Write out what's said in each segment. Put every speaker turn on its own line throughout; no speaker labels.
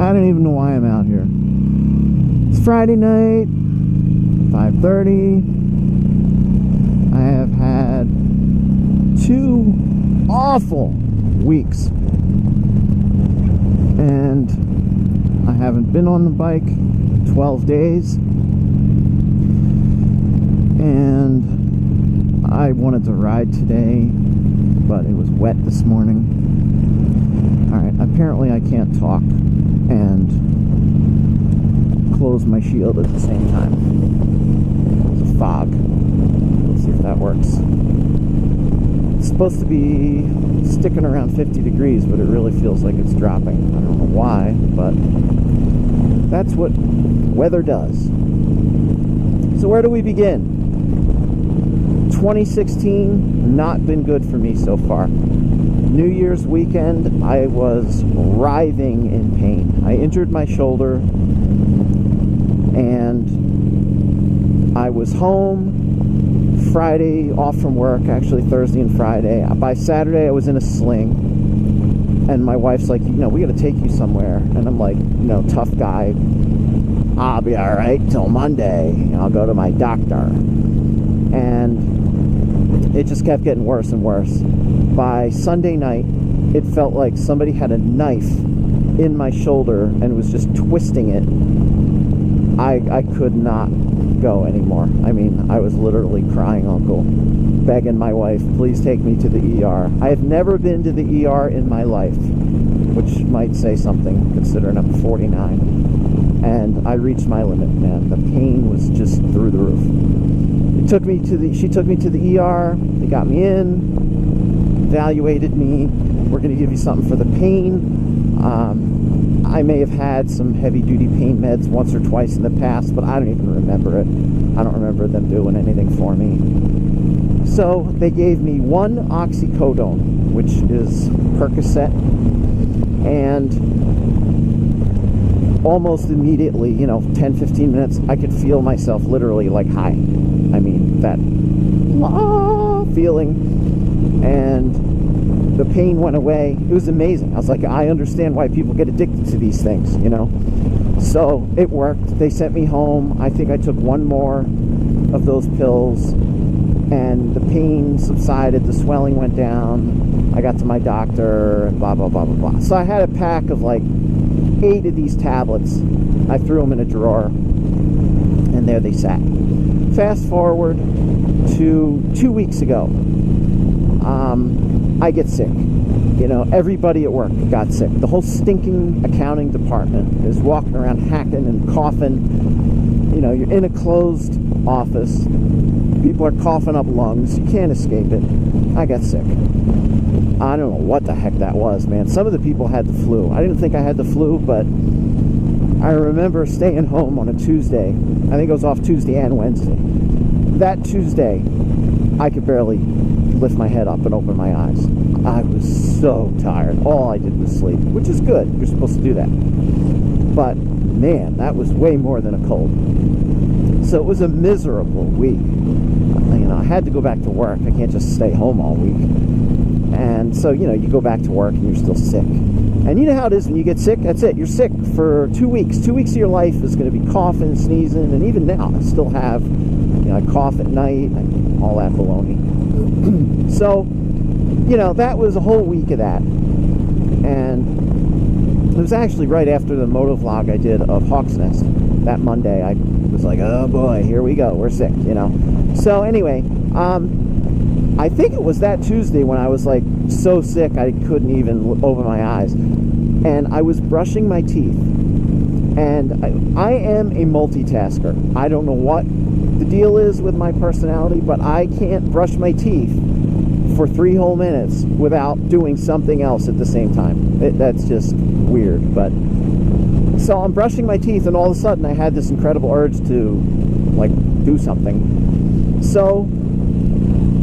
I don't even know why I'm out here. It's Friday night, 5:30. I have had 2 awful weeks. And I haven't been on the bike 12 days. And I wanted to ride today, but it was wet this morning. Alright, apparently I can't talk and close my shield at the same time. It's a fog. Let's see if that works. It's supposed to be sticking around 50 degrees, but it really feels like it's dropping. I don't know why, but that's what weather does. So where do we begin? 2016, not been good for me so far. New Year's weekend, I was writhing in pain. I injured my shoulder, and I was home Friday, off from work, actually Thursday and Friday. By Saturday, I was in a sling, and my wife's like, we got to take you somewhere. And I'm like, tough guy. I'll be all right till Monday. I'll go to my doctor. And it just kept getting worse and worse. By Sunday night, it felt like somebody had a knife in my shoulder and was just twisting it. I could not go anymore. I mean, I was literally crying uncle, begging my wife, please take me to the ER. I have never been to the ER in my life, which might say something considering I'm 49. And I reached my limit, man. The pain was just through the roof. She took me to the ER. They got me in, evaluated me. We're going to give you something for the pain. I may have had some heavy-duty pain meds once or twice in the past, but I don't even remember it. I don't remember them doing anything for me. So they gave me 1 oxycodone, which is Percocet, and almost immediately, 10-15 minutes, I could feel myself literally like high. I mean, that feeling, and the pain went away. It was amazing. I was like, I understand why people get addicted to these things, So it worked. They sent me home. I think I took 1 more of those pills, and the pain subsided. The swelling went down. I got to my doctor, and blah, blah, blah, blah, blah. So I had a pack of like 8 of these tablets. I threw them in a drawer, and there they sat. Fast forward to 2 weeks ago. I get sick. Everybody at work got sick. The whole stinking accounting department is walking around hacking and coughing. You're in a closed office. People are coughing up lungs. You can't escape it. I got sick. I don't know what the heck that was, man. Some of the people had the flu. I didn't think I had the flu, but I remember staying home on a Tuesday. I think it was off Tuesday and Wednesday. That Tuesday, I could barely lift my head up and open my eyes. I was so tired. All I did was sleep, which is good. You're supposed to do that. But, man, that was way more than a cold. So it was a miserable week. I had to go back to work. I can't just stay home all week. And so, you go back to work and you're still sick. And you know how it is when you get sick? That's it. You're sick for 2 weeks. 2 weeks of your life is going to be coughing, sneezing, and even now I still have, I cough at night, all that baloney. So, that was a whole week of that. And it was actually right after the motovlog I did of Hawk's Nest. That Monday, I was like, oh boy, here we go. We're sick, So anyway, I think it was that Tuesday when I was like so sick I couldn't even open my eyes. And I was brushing my teeth. And I am a multitasker. I don't know what the deal is with my personality, but I can't brush my teeth for 3 whole minutes without doing something else at the same time. That's just weird. But so I'm brushing my teeth, and all of a sudden I had this incredible urge to do something. So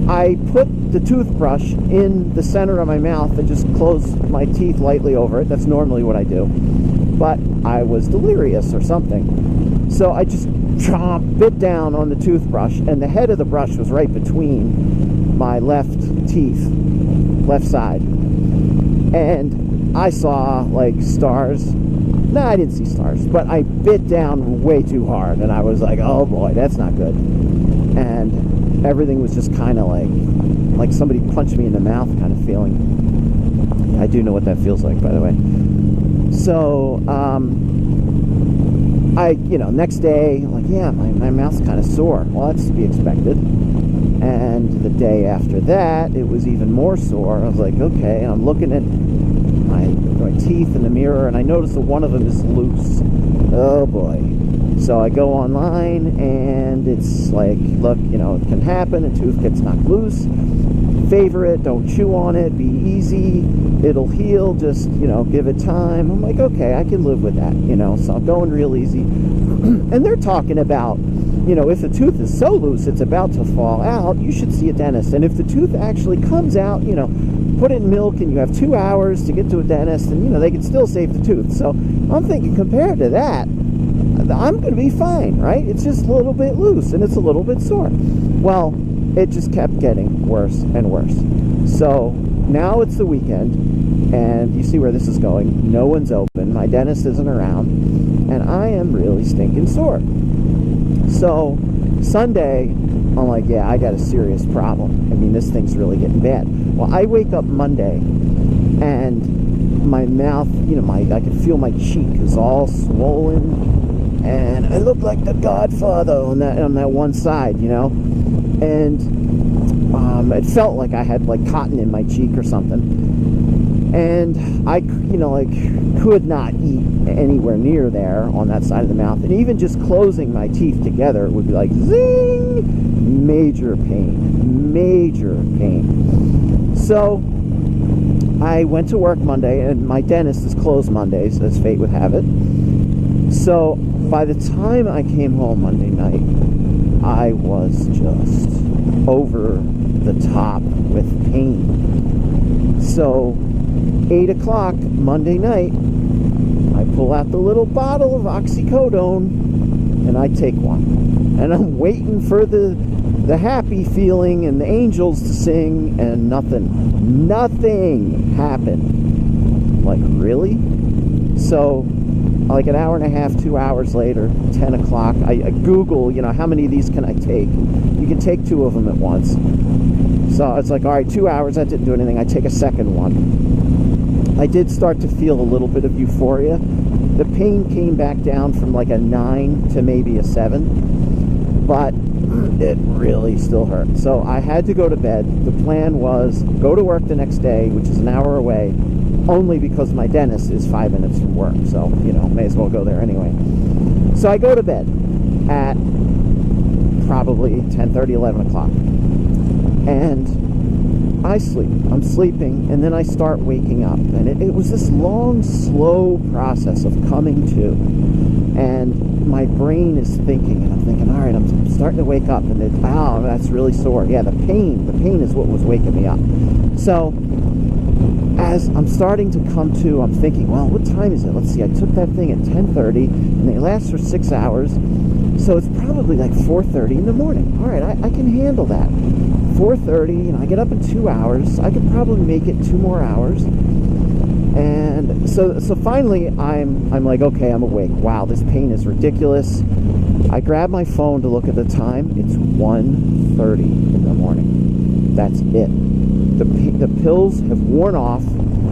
I put the toothbrush in the center of my mouth and just closed my teeth lightly over it. That's normally what I do. But I was delirious or something. So I just bit down on the toothbrush, and the head of the brush was right between my left side. And I saw stars. No, I didn't see stars, but I bit down way too hard, and I was like, oh boy, that's not good. And everything was just kind of like somebody punched me in the mouth kind of feeling. I do know what that feels like, by the way. So, next day, like, yeah, my mouth's kind of sore. Well, that's to be expected. And the day after that, it was even more sore. I was like, okay, and I'm looking at my teeth in the mirror, and I noticed that one of them is loose. Oh boy. So I go online, and it's like, look, it can happen. A tooth gets knocked loose. Favor it, don't chew on it, be easy, it'll heal, just, give it time. I'm like, okay, I can live with that, so I'm going real easy. And they're talking about, if the tooth is so loose it's about to fall out, you should see a dentist. And if the tooth actually comes out, put it in milk, and you have 2 hours to get to a dentist, and, they can still save the tooth. So I'm thinking, compared to that, I'm going to be fine, right? It's just a little bit loose, and it's a little bit sore. Well, it just kept getting worse and worse. So now it's the weekend, and you see where this is going. No one's open. My dentist isn't around, and I am really stinking sore. So Sunday, I'm like, yeah, I got a serious problem. I mean, this thing's really getting bad. Well, I wake up Monday, and my mouth, I can feel my cheek is all swollen, and I look like the Godfather on that one side, and it felt like I had like cotton in my cheek or something, and I could not eat anywhere near there on that side of the mouth, and even just closing my teeth together would be like zing, major pain. So I went to work Monday, and my dentist is closed Mondays, as fate would have it. So by the time I came home Monday night, I was just over the top with pain. So 8 o'clock Monday night, I pull out the little bottle of oxycodone, and I take one. And I'm waiting for the happy feeling and the angels to sing, and nothing happened. Like, really? So like an hour and a half, 2 hours later, 10 o'clock, I Google, how many of these can I take? You can take 2 of them at once. So it's like, all right, 2 hours, that didn't do anything. I take a second one. I did start to feel a little bit of euphoria. The pain came back down from like a 9 to maybe a 7, but it really still hurt. So I had to go to bed. The plan was go to work the next day, which is an hour away, only because my dentist is 5 minutes from work. So, may as well go there anyway. So I go to bed at probably 10:30, 11 o'clock. And I sleep. I'm sleeping, and then I start waking up. And it was this long, slow process of coming to. And my brain is thinking, and I'm thinking, all right, I'm starting to wake up. And that's really sore. Yeah, the pain is what was waking me up. So as I'm starting to come to, I'm thinking, well, what time is it? Let's see, I took that thing at 10:30, and they last for 6 hours, so it's probably like 4:30 in the morning. All right, I can handle that. 4:30, I get up in 2 hours. I could probably make it 2 more hours. And so finally, I'm like, okay, I'm awake. Wow, this pain is ridiculous. I grab my phone to look at the time. It's 1:30 in the morning. That's it. The pills have worn off.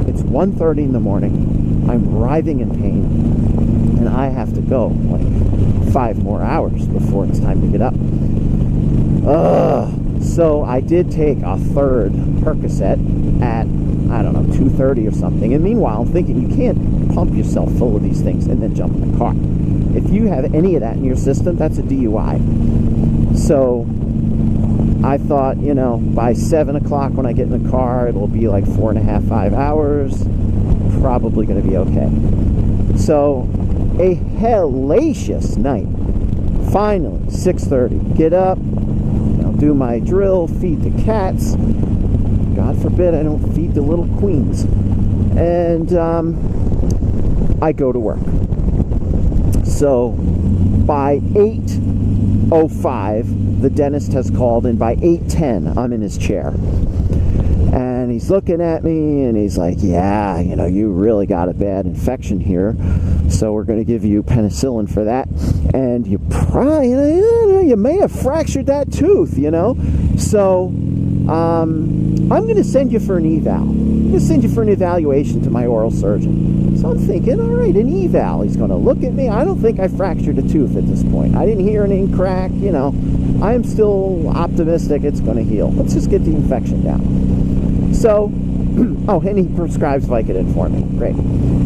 It's 1:30 in the morning. I'm writhing in pain, and I have to go like 5 more hours before it's time to get up. So I did take a third Percocet at, 2:30 or something. And meanwhile, I'm thinking, you can't pump yourself full of these things and then jump in the car. If you have any of that in your system, that's a DUI. So I thought, by 7 o'clock when I get in the car, it'll be like 4.5, 5 hours. Probably going to be okay. So, a hellacious night. Finally, 6:30. Get up, do my drill, feed the cats. God forbid I don't feed the little queens. And I go to work. So, by 8:05, the dentist has called, and by 8:10, I'm in his chair. And he's looking at me and he's like, yeah, you know, you really got a bad infection here, so we're going to give you penicillin for that, and you probably, you may have fractured that tooth, you know, so I'm going to send you for an eval. I'm going to send you for an evaluation to my oral surgeon. So I'm thinking, all right, an eval. He's going to look at me. I don't think I fractured a tooth at this point. I didn't hear anything crack, you know. I am still optimistic it's going to heal. Let's just get the infection down. So, oh, and he prescribes Vicodin for me. Great.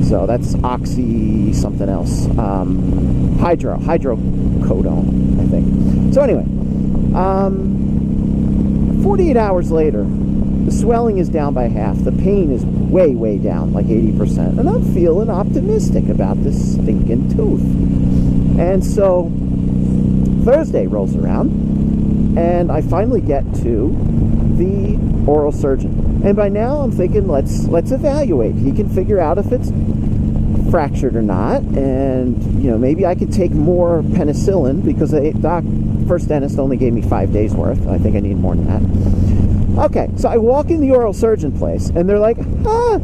So that's oxy something else. Hydrocodone, I think. So anyway, 48 hours later, the swelling is down by half. The pain is way, way down, like 80%. And I'm feeling optimistic about this stinking tooth. And so Thursday rolls around, and I finally get to the oral surgeon. And by now I'm thinking, let's evaluate. He can figure out if it's fractured or not, and you know, maybe I could take more penicillin, because the first dentist only gave me 5 days worth. I think I need more than that. Okay, so I walk in the oral surgeon place, and they're like,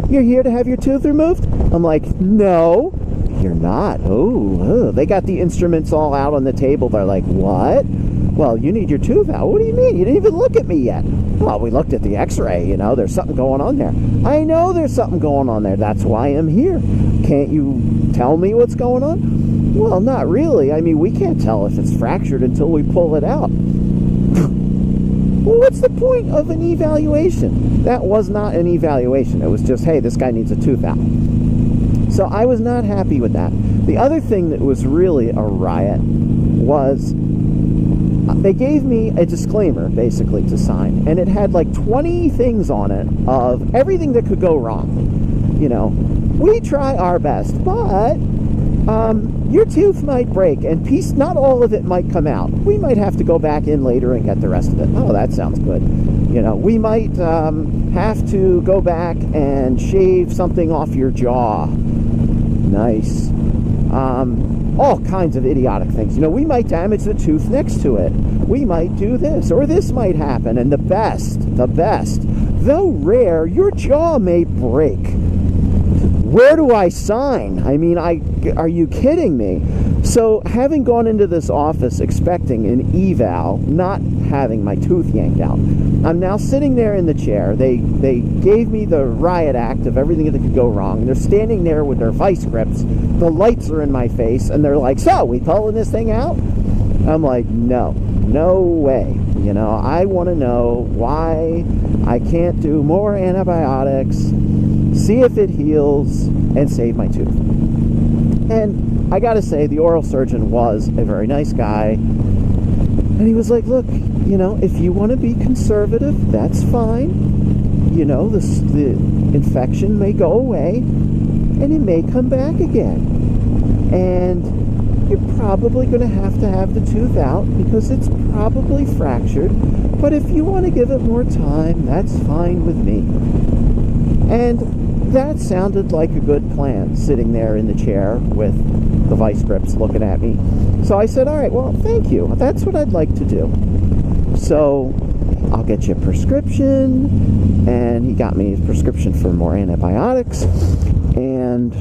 you're here to have your tooth removed? I'm like, no, you're not. Oh, they got the instruments all out on the table. They're like, what? Well, you need your tooth out. What do you mean? You didn't even look at me yet. Well, we looked at the x-ray, you know, there's something going on there. I know there's something going on there. That's why I'm here. Can't you tell me what's going on? Well, not really. I mean, we can't tell if it's fractured until we pull it out. Well, what's the point of an evaluation? That was not an evaluation. It was just, hey, this guy needs a tooth out. So I was not happy with that. The other thing that was really a riot was they gave me a disclaimer, basically, to sign. And it had like 20 things on it of everything that could go wrong. You know, we try our best, but your tooth might break, and not all of it might come out. We might have to go back in later and get the rest of it. Oh, that sounds good. You know, we might have to go back and shave something off your jaw. Nice. All kinds of idiotic things. You know, we might damage the tooth next to it. We might do this, or this might happen. And the best, though rare, your jaw may break. Where do I sign? I mean, are you kidding me? So, having gone into this office expecting an eval, not having my tooth yanked out, I'm now sitting there in the chair. They gave me the riot act of everything that could go wrong. And they're standing there with their vice grips. The lights are in my face, and they're like, so, we pulling this thing out? I'm like, no way. You know, I want to know why I can't do more antibiotics, see if it heals, and save my tooth. And I gotta say, the oral surgeon was a very nice guy. And he was like, look, you know, if you want to be conservative, that's fine. You know, the infection may go away, and it may come back again. And you're probably going to have the tooth out because it's probably fractured. But if you want to give it more time, that's fine with me. And that sounded like a good plan, sitting there in the chair with the vice grips looking at me. So I said, all right, well, thank you. That's what I'd like to do. So I'll get you a prescription. And he got me a prescription for more antibiotics. And,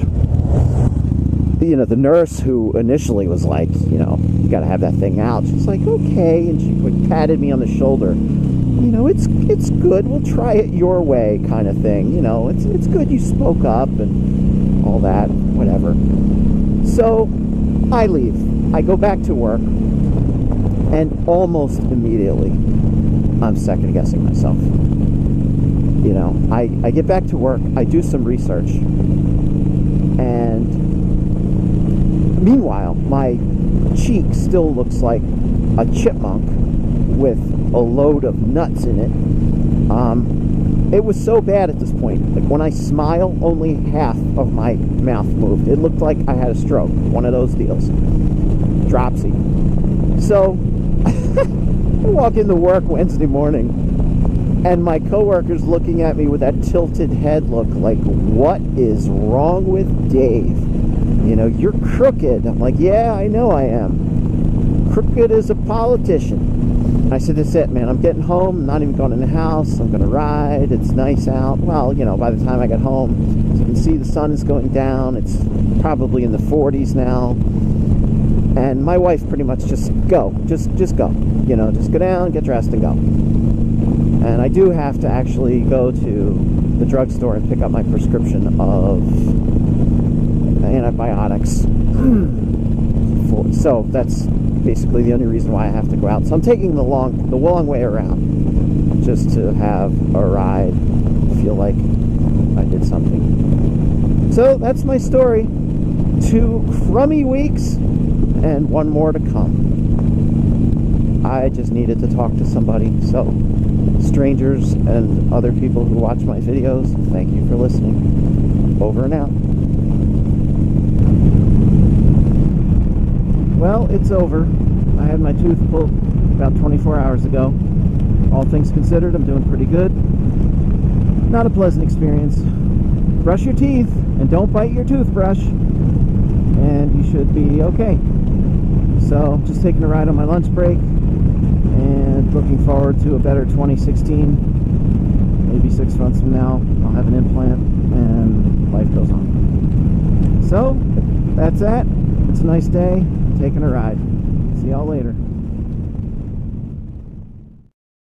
you know, the nurse who initially was like, you know, you got to have that thing out. She's like, okay. And she patted me on the shoulder. You know, it's good. We'll try it your way, kind of thing. You know, it's good you spoke up and all that, whatever. So I leave. I go back to work, and almost immediately I'm second guessing myself. You know, I get back to work. I do some research, and meanwhile, my cheek still looks like a chipmunk with a load of nuts in it. It was so bad at this point. Like, when I smile, only half of my mouth moved. It looked like I had a stroke. One of those deals. Dropsy. So, I walk into work Wednesday morning, and my coworker's looking at me with that tilted head look like, what is wrong with Dave? You know, you're crooked. I'm like, yeah, I know I am. Crooked as a politician. I said, that's it, man. I'm getting home. I'm not even going in the house. I'm going to ride. It's nice out. Well, you know, by the time I get home, as you can see, the sun is going down. It's probably in the 40s now. And my wife pretty much just go. Just go. You know, just go down, get dressed, and go. And I do have to actually go to the drugstore and pick up my prescription of antibiotics. So that's basically the only reason why I have to go out. So I'm taking the long way around just to have a ride, feel like I did something. So that's my story. 2 crummy weeks and 1 more to come. I just needed to talk to somebody. So strangers and other people who watch my videos, thank you for listening. Over and out. Well, it's over. I had my tooth pulled about 24 hours ago. All things considered, I'm doing pretty good. Not a pleasant experience. Brush your teeth and don't bite your toothbrush, and you should be okay. So, just taking a ride on my lunch break and looking forward to a better 2016. Maybe 6 months from now, I'll have an implant and life goes on. So, that's that. It's a nice day. Taking a ride. See y'all later.